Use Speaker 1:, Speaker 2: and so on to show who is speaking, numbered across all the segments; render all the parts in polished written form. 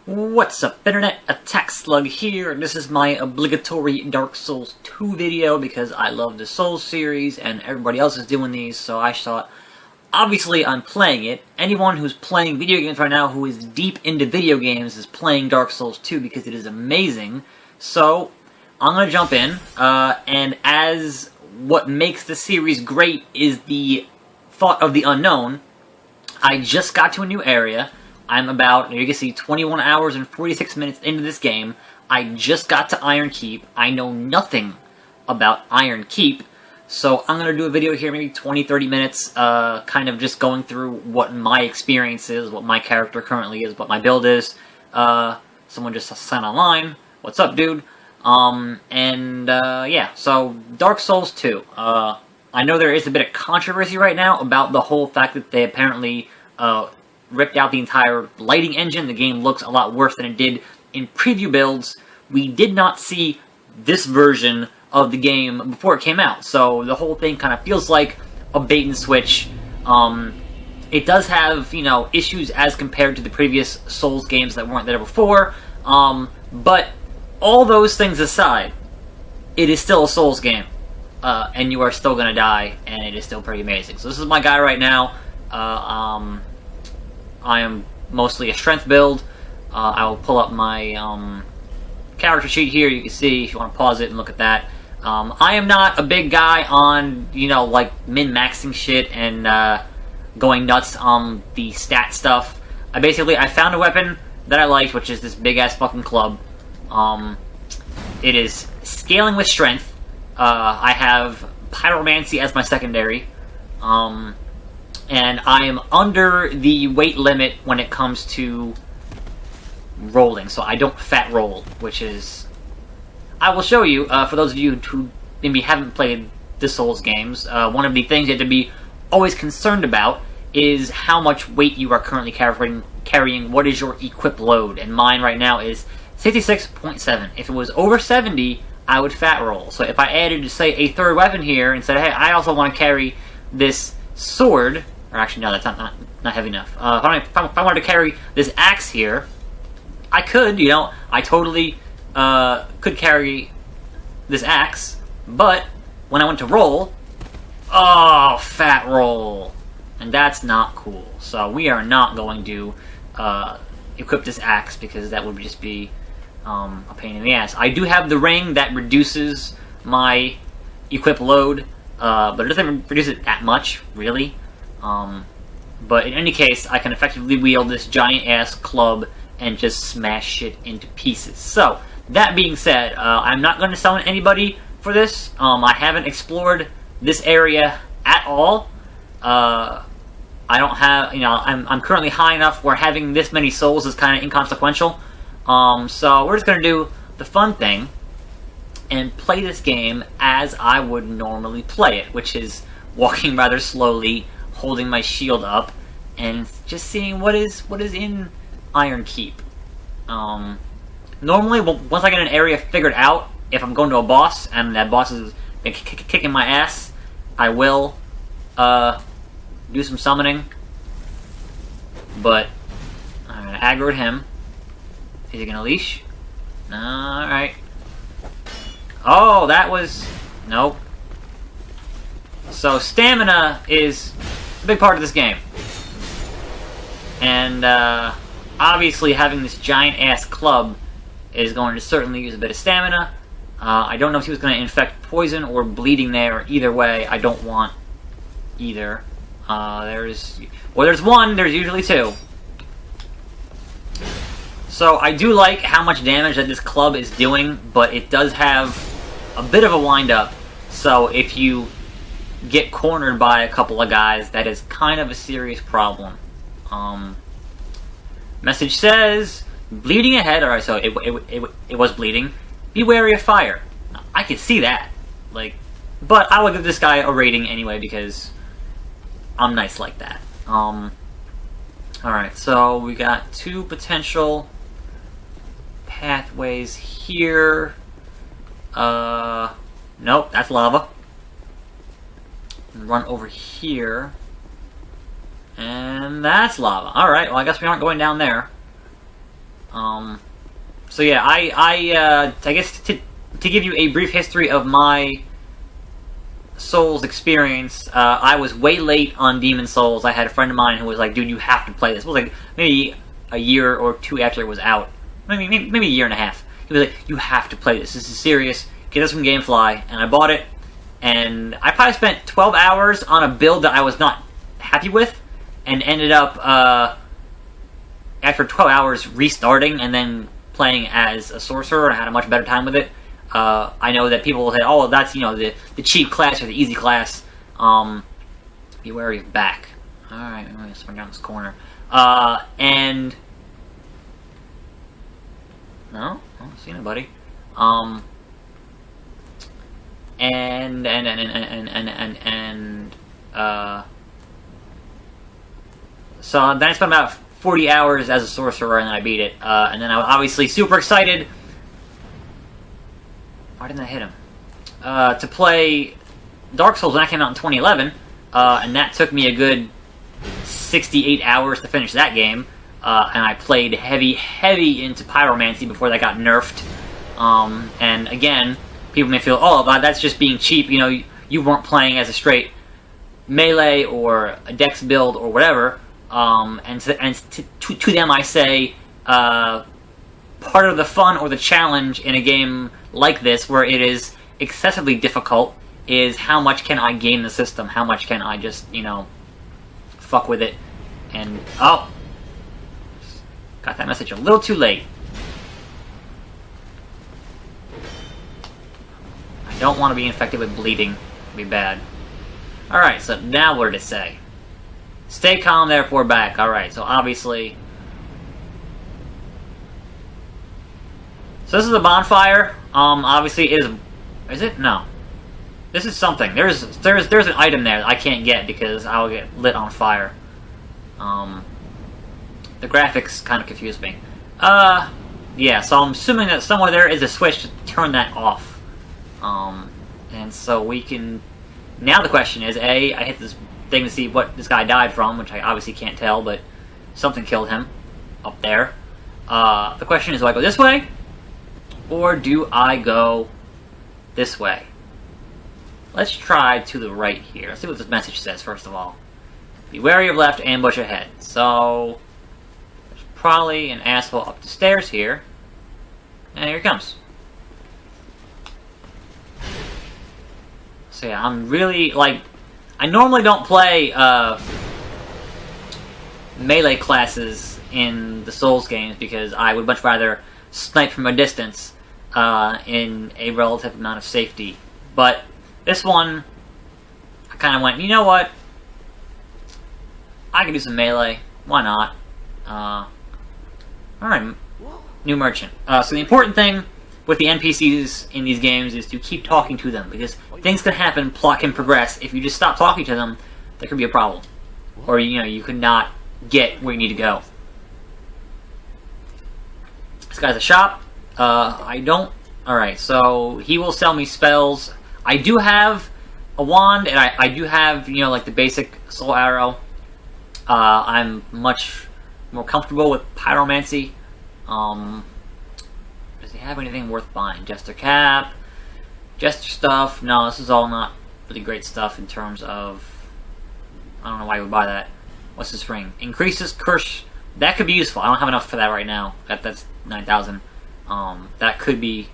Speaker 1: What's up, Internet? attackslug here, and this is my obligatory Dark Souls 2 video because I love the Souls series and everybody else is doing these, so I thought, obviously I'm playing it. Anyone who's playing video games right now who is deep into video games is playing Dark Souls 2 because it is amazing. So, I'm gonna jump in, and as what makes the series great is the thought of the unknown, I just got to a new area. I'm about, you can see, 21 hours and 46 minutes into this game. I just got to Iron Keep. I know nothing about Iron Keep, so I'm going to do a video here, maybe 20-30 minutes, kind of just going through what my experience is, what my character currently is, what my build is. Someone just sent online. What's up, dude? Yeah, so Dark Souls 2. I know there is a bit of controversy right now about the whole fact that they apparently, ripped out the entire lighting engine. The game looks a lot worse than it did in preview builds. We did not see this version of the game before it came out, so the whole thing kind of feels like a bait and switch. It does have, you know, issues as compared to the previous Souls games that weren't there before, but all those things aside, it is still a Souls game, and you are still gonna die, and it is still pretty amazing. So this is my guy right now. I am mostly a strength build. I will pull up my character sheet here. You can see if you want to pause it and look at that. I am not a big guy on, you know, like min-maxing shit and going nuts on the stat stuff. I found a weapon that I liked, which is this big-ass fucking club. It is scaling with strength. I have pyromancy as my secondary. And I am under the weight limit when it comes to rolling, so I don't fat roll, which is... I will show you, for those of you who maybe haven't played the Souls games, one of the things you have to be always concerned about is how much weight you are currently carrying, what is your equip load, and mine right now is 66.7. If it was over 70, I would fat roll. So if I added, say, a third weapon here and said, hey, I also want to carry this sword... Or actually, no, that's not heavy enough. If I wanted to carry this axe here, I could, you know, I totally could carry this axe, but when I went to roll, oh, fat roll. And that's not cool. So we are not going to equip this axe because that would just be a pain in the ass. I do have the ring that reduces my equip load, but it doesn't reduce it that much, really. But in any case, I can effectively wield this giant-ass club and just smash shit into pieces. So, that being said, I'm not going to summon anybody for this. I haven't explored this area at all. I don't have, you know, I'm currently high enough where having this many souls is kind of inconsequential. So we're just going to do the fun thing and play this game as I would normally play it, which is walking rather slowly, holding my shield up, and just seeing what is in Iron Keep. Normally, once I get an area figured out, if I'm going to a boss, and that boss is kicking my ass, I will do some summoning. But I'm going to aggro at him. Is he going to leash? Alright. Oh, that was... Nope. So, stamina is a big part of this game. And, obviously having this giant-ass club is going to certainly use a bit of stamina. I don't know if he was going to infect poison or bleeding there. Either way, I don't want either. There's one, there's usually two. So, I do like how much damage that this club is doing, but it does have a bit of a wind-up. So, if you get cornered by a couple of guys, that is kind of a serious problem. Message says, bleeding ahead. Alright, so it was bleeding. Be wary of fire. I could see that. Like, but I will give this guy a rating anyway because I'm nice like that. Alright, so we got two potential pathways here. Nope, that's lava. Run over here. And that's lava. Alright, well I guess we aren't going down there. So yeah, I guess to give you a brief history of my Souls experience, I was way late on Demon Souls. I had a friend of mine who was like, dude, you have to play this. It was like maybe a year or two after it was out. Maybe a year and a half. He was like, you have to play this. This is serious. Get this from GameFly. And I bought it. And I probably spent 12 hours on a build that I was not happy with. And ended up, after 12 hours, restarting and then playing as a sorcerer. I had a much better time with it. I know that people will say, oh, that's, you know, the cheap class or the easy class. Be wary of back. Alright, I'm going to swing down this corner. And... No? I don't see anybody. So then I spent about 40 hours as a sorcerer and then I beat it. And then I was obviously super excited. Why didn't I hit him? To play Dark Souls when that came out in 2011, and that took me a good 68 hours to finish that game, and I played heavy into Pyromancy before that got nerfed, and again, people may feel, oh, that's just being cheap, you know, you weren't playing as a straight melee or a dex build or whatever, and to them I say, part of the fun or the challenge in a game like this, where it is excessively difficult, is how much can I game the system? How much can I just, you know, fuck with it? And, oh! Got that message a little too late. I don't want to be infected with bleeding. It'd be bad. Alright, so now what did it say? Stay calm, therefore back. Alright, so obviously... So this is a bonfire. Obviously it is it? No. This is something. There's an item there that I can't get because I'll get lit on fire. The graphics kind of confuse me. Yeah, so I'm assuming that somewhere there is a switch to turn that off. And so we can... Now the question is, A, I hit this thing to see what this guy died from, which I obviously can't tell, but something killed him up there. The question is, do I go this way? Or do I go this way? Let's try to the right here. Let's see what this message says, first of all. Be wary of left, ambush ahead. So, there's probably an asshole up the stairs here. And here he comes. So yeah, I'm really, like... I normally don't play, melee classes in the Souls games because I would much rather snipe from a distance in a relative amount of safety. But this one, I kind of went, you know what? I can do some melee. Why not? Alright, new merchant. So the important thing with the NPCs in these games is to keep talking to them, because things can happen, plot can progress. If you just stop talking to them, there could be a problem. Or, you know, you could not get where you need to go. This guy's a shop. I don't... Alright, so he will sell me spells. I do have a wand, and I do have, you know, like the basic soul arrow. I'm much more comfortable with pyromancy. Does he have anything worth buying? Jester cap, Jester stuff. No, this is all not really great stuff in terms of... I don't know why you would buy that. What's this ring? Increases curse. That could be useful. I don't have enough for that right now. That's 9,000. That could be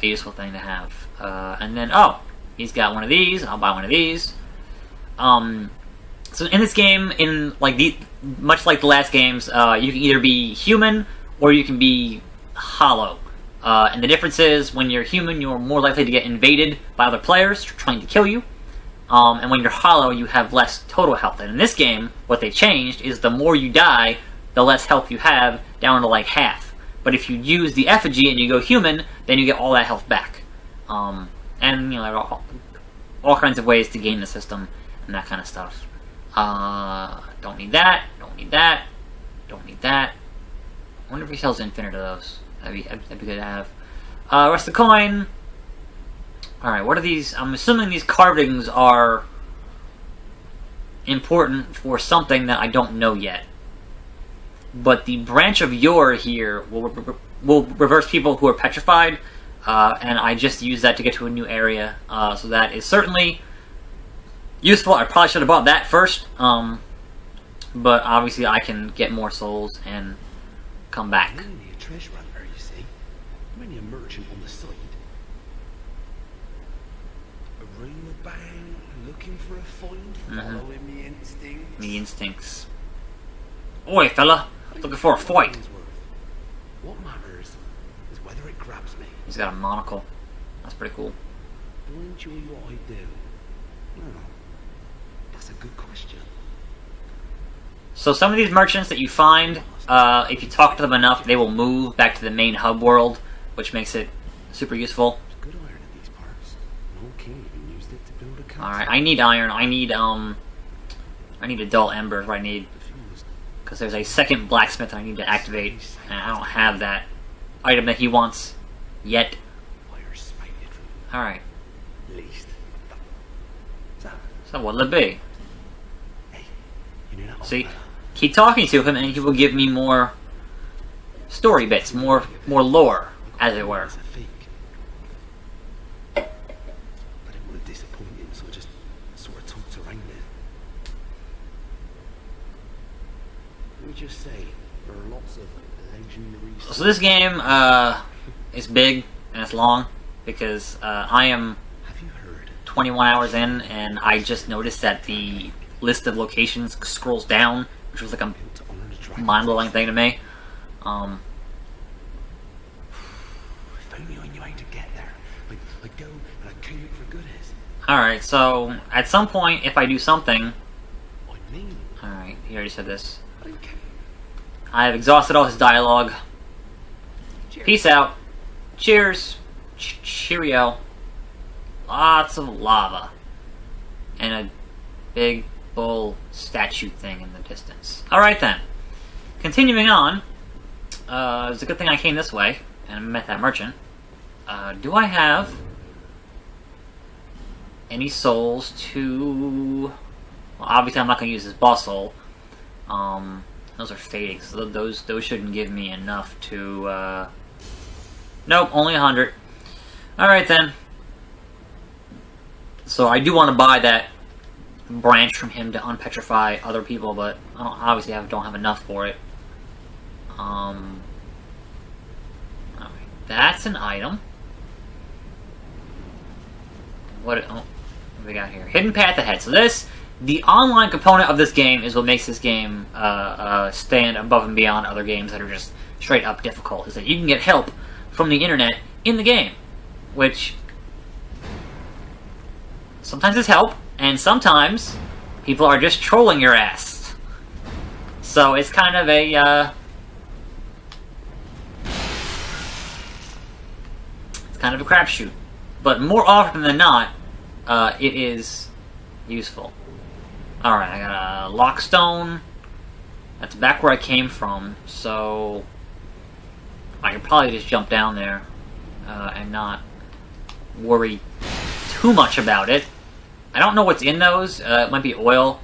Speaker 1: a useful thing to have. And then, oh, he's got one of these. I'll buy one of these. So in this game, in like much like the last games, you can either be human or you can be hollow. And the difference is, when you're human, you're more likely to get invaded by other players trying to kill you. And when you're hollow, you have less total health. And in this game, what they changed is the more you die, the less health you have, down to like half. But if you use the effigy and you go human, then you get all that health back. And, you know, all kinds of ways to game the system and that kind of stuff. Don't need that, don't need that, don't need that. I wonder if he sells infinite of those. That'd be good to have. Rest of the coin. Alright, what are these? I'm assuming these carvings are important for something that I don't know yet. but the branch of Yor here will reverse people who are petrified, and I just used that to get to a new area, so that is certainly useful. I probably should have bought that first, but obviously I can get more souls and come back.
Speaker 2: I'm only a treasure hunter, you see. I'm only a merchant on the side. A ring about, looking for a find, following me instincts.
Speaker 1: Me instincts. Oi, fella! Looking for a fight.
Speaker 2: What matters is whether it grabs me.
Speaker 1: He's got a monocle. That's pretty cool.
Speaker 2: Do I enjoy what I do? Well, that's a good question.
Speaker 1: So some of these merchants that you find, if you talk to them enough, they will move back to the main hub world, which makes it super useful.
Speaker 2: There's good iron in these parts. An old king even used it to build a castle.
Speaker 1: Alright, I need iron. I need a dull ember is what I need. Because there's a second blacksmith I need to activate, and I don't have that item that he wants yet. Alright. So what'll it be? See? Keep talking to him and he will give me more story bits, more lore, as it were.
Speaker 2: But it would disappoint him, so I just sort of talked around it. Let me just say, there are lots of legendary...
Speaker 1: So this game is big and it's long because I am 21 hours in and I just noticed that the list of locations scrolls down, which was like a mind-blowing thing to me.
Speaker 2: If only I knew how to get there. I'd go and I'd came for good as.
Speaker 1: Alright, so at some point, if I do something...
Speaker 2: mean?
Speaker 1: Alright, he already said this.
Speaker 2: Okay.
Speaker 1: I have exhausted all his dialogue. Cheers. Peace out. Cheers. Cheerio. Lots of lava. And a big bull statue thing in the distance. Alright then. Continuing on. It's a good thing I came this way and met that merchant. Do I have any souls to... Well, obviously I'm not going to use this boss soul. Those are fading, so those shouldn't give me enough to... Nope, only 100. Alright then. So I do want to buy that branch from him to unpetrify other people, but obviously I don't have enough for it. Alright, that's an item. What do we got here? Hidden path ahead. So this, the online component of this game is what makes this game stand above and beyond other games that are just straight up difficult, is that you can get help from the internet in the game, which sometimes is help, and sometimes people are just trolling your ass. So it's kind of a it's kind of a crapshoot. But more often than not, it is useful. Alright, I got a lockstone. That's back where I came from, so I could probably just jump down there and not worry too much about it. I don't know what's in those. It might be oil.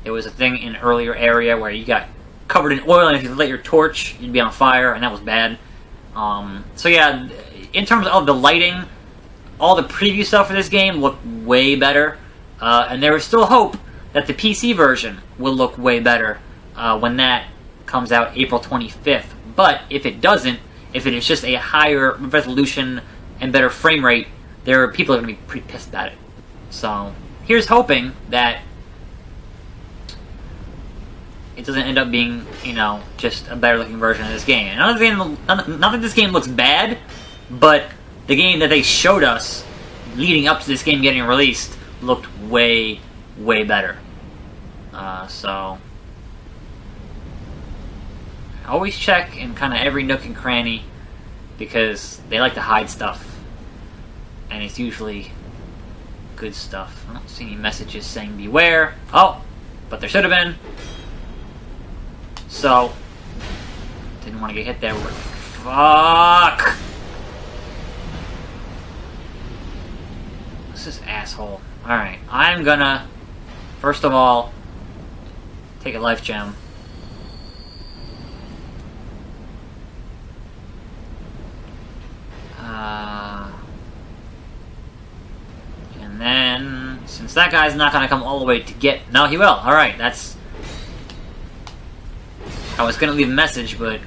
Speaker 1: There was a thing in an earlier area where you got covered in oil, and if you lit your torch, you'd be on fire, and that was bad. So yeah, in terms of the lighting, all the preview stuff for this game looked way better, and there is still hope that the PC version will look way better when that comes out April 25th. But if it doesn't, if it is just a higher resolution and better frame rate, people are going to be pretty pissed about it. So here's hoping that it doesn't end up being, you know, just a better looking version of this game. Not that this game looks bad, but the game that they showed us leading up to this game getting released looked way, way better. So always check in kind of every nook and cranny, because they like to hide stuff, and it's usually good stuff. I don't see any messages saying beware. Oh, but there should have been. So didn't want to get hit there. Fuck! What's this asshole? Alright, I'm gonna first of all take a life gem. Since that guy's not gonna come all the way to get... No, he will. Alright, that's... I was gonna leave a message, but,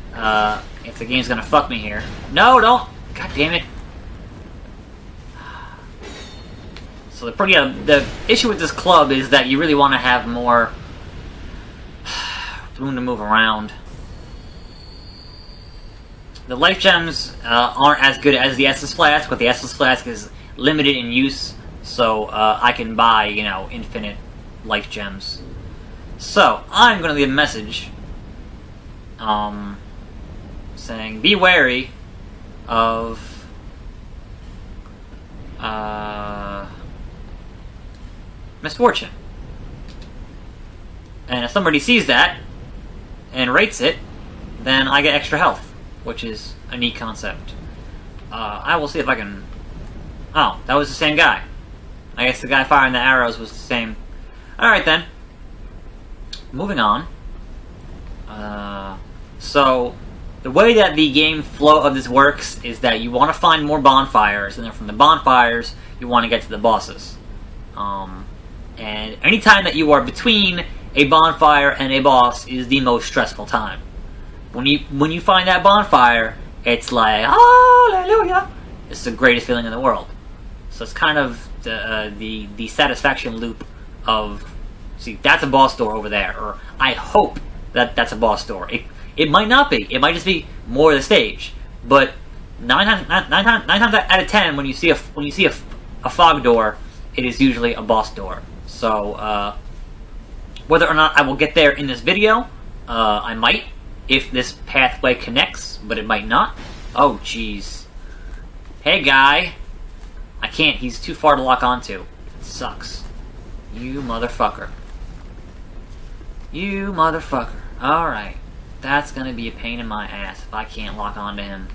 Speaker 1: if the game's gonna fuck me here... No, don't! God damn it. So the issue with this club is that you really want to have more room to move around. The life gems aren't as good as the Essence Flask, but the Essence Flask is limited in use, so I can buy, you know, infinite life gems. So, I'm going to leave a message saying, be wary of misfortune. And if somebody sees that and rates it, then I get extra health, which is a neat concept. I will see if I can... Oh, that was the same guy. I guess the guy firing the arrows was the same. Alright then. Moving on. So, the way that the game flow of this works is that you want to find more bonfires, and then from the bonfires, you want to get to the bosses. And anytime that you are between a bonfire and a boss is the most stressful time. When you find that bonfire, it's like, hallelujah! It's the greatest feeling in the world. So it's kind of the satisfaction loop of, see, that's a boss door over there, or I hope that that's a boss door. It might not be. It might just be more of the stage. But nine times out of 10, when you see a fog door, it is usually a boss door. So whether or not I will get there in this video, I might, if this pathway connects, but it might not. Oh, jeez. Hey, guy. I can't. He's too far to lock onto. It sucks. You motherfucker. You motherfucker. Alright. That's gonna be a pain in my ass if I can't lock onto him.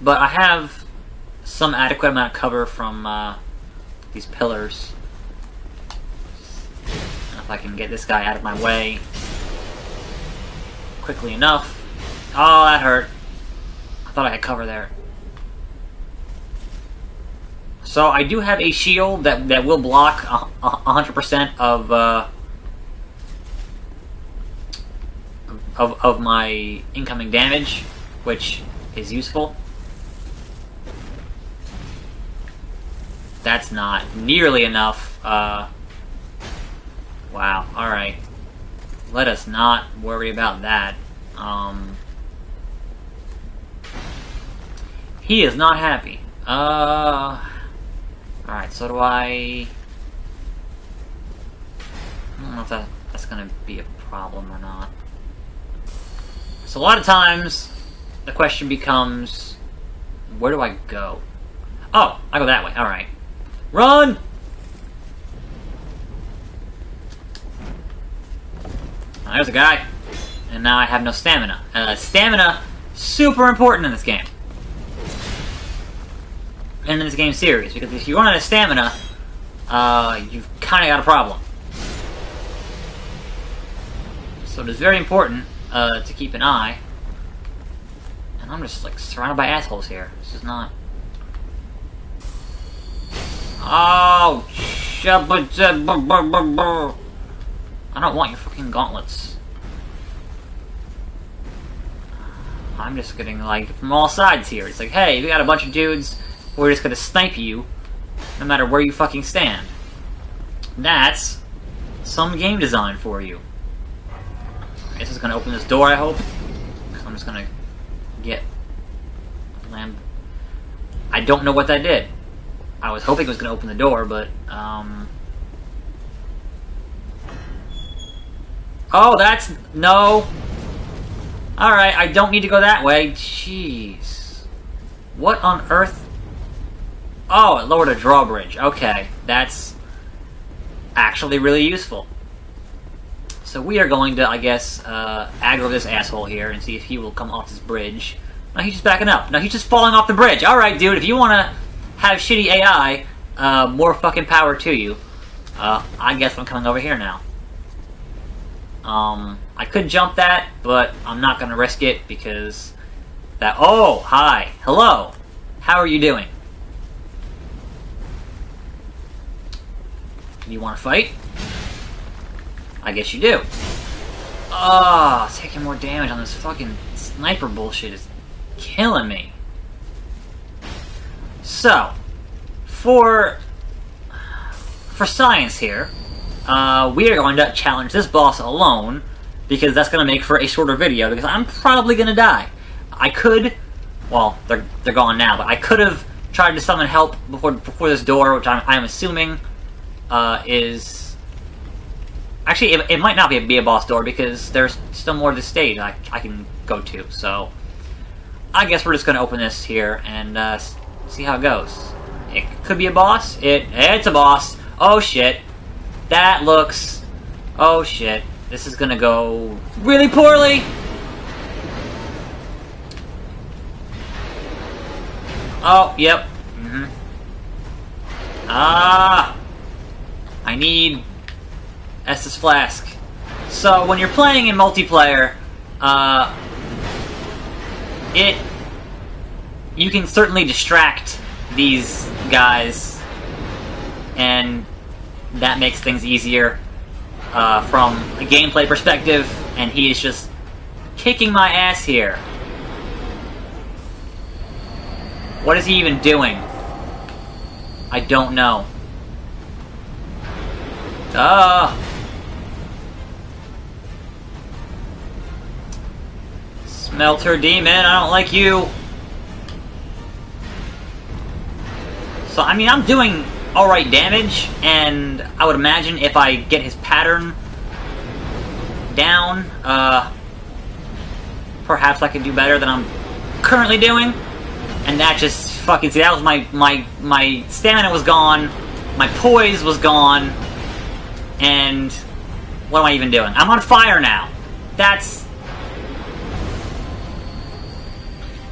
Speaker 1: But I have some adequate amount of cover from these pillars. And if I can get this guy out of my way quickly enough. Oh, that hurt. I thought I had cover there. So I do have a shield that will block 100% of my incoming damage, which is useful. That's not nearly enough. Wow, alright. Let us not worry about that. He is not happy. Alright, so do I don't know if that's gonna be a problem or not. So a lot of times, the question becomes, where do I go? Oh, I go that way, alright. Run! Oh, there's a guy. And now I have no stamina. Stamina, super important in this game. And in this game series, because if you run out of stamina, you've kind of got a problem. So it is very important to keep an eye. And I'm just like surrounded by assholes here. This is not... Oh, I don't want your fucking gauntlets. I'm just getting, like, from all sides here. It's like, hey, we got a bunch of dudes, we're just gonna snipe you, no matter where you fucking stand. That's some game design for you. I guess it's gonna open this door, I hope. I'm just gonna get... I don't know what that did. I was hoping it was gonna open the door, but, Oh, that's... No! Alright, I don't need to go that way. Jeez. What on earth? Oh, it lowered a drawbridge. Okay, that's actually really useful. So we are going to, I guess, aggro this asshole here and see if he will come off this bridge. No, he's just backing up. No, he's just falling off the bridge. Alright, dude, if you want to have shitty AI, more fucking power to you. I guess I'm coming over here now. I could jump that, but I'm not going to risk it because that... Oh, hi. Hello. How are you doing? You want to fight? I guess you do. Oh, taking more damage on this fucking sniper bullshit is killing me. So, for science here, we are going to challenge this boss alone, because that's going to make for a shorter video, because I'm probably going to die. I could, well, they're gone now, but I could have tried to summon help before this door, which I'm assuming is... Actually, it might not be a boss door, because there's still more to the stage I can go to, so... I guess we're just going to open this here and see how it goes. It could be a boss. It's a boss. Oh shit. That looks... Oh shit. This is going to go really poorly! Oh, yep. I need Estus Flask. So, when you're playing in multiplayer, you can certainly distract these guys, and that makes things easier from a gameplay perspective, and he is just kicking my ass here. What is he even doing? I don't know. Smelter Demon, I don't like you. So, I mean, I'm doing alright damage, and I would imagine if I get his pattern down, perhaps I can do better than I'm currently doing. And that just fucking... See, that was my stamina was gone, my poise was gone, and what am I even doing? I'm on fire now. That's...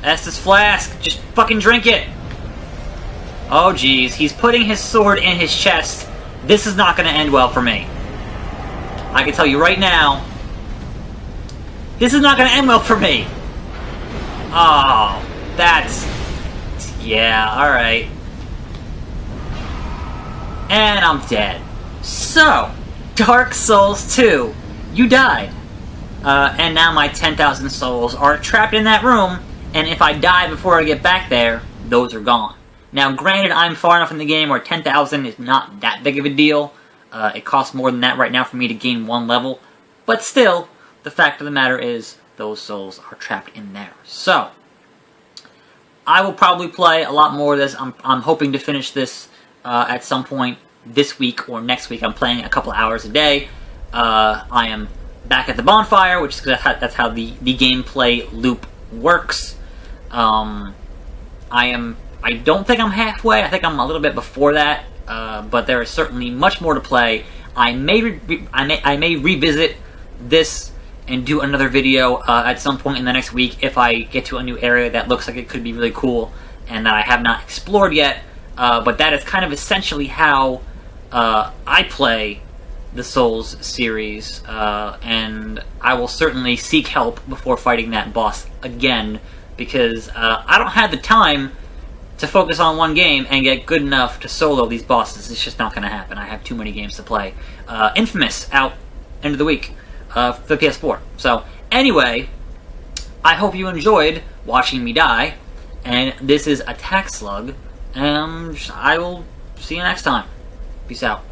Speaker 1: Estus Flask, just fucking drink it. Oh jeez, he's putting his sword in his chest. This is not gonna end well for me. I can tell you right now, this is not gonna end well for me. Oh, that's... Yeah, alright. And I'm dead. So, Dark Souls 2, you died. And now my 10,000 souls are trapped in that room, and if I die before I get back there, those are gone. Now, granted, I'm far enough in the game where 10,000 is not that big of a deal. It costs more than that right now for me to gain one level. But still, the fact of the matter is, those souls are trapped in there. So, I will probably play a lot more of this. I'm hoping to finish this at some point this week or next week. I'm playing a couple hours a day. I am back at the bonfire, which is that's how the gameplay loop works. I don't think I'm halfway. I think I'm a little bit before that, but there is certainly much more to play. I may revisit this and do another video at some point in the next week if I get to a new area that looks like it could be really cool and that I have not explored yet. But that is kind of essentially how I play the Souls series, and I will certainly seek help before fighting that boss again, because I don't have the time to focus on one game and get good enough to solo these bosses. It's just not going to happen. I have too many games to play. Infamous, out end of the week for the PS4. So, anyway, I hope you enjoyed watching me die, and this is Attackslug, and I will see you next time. Peace out.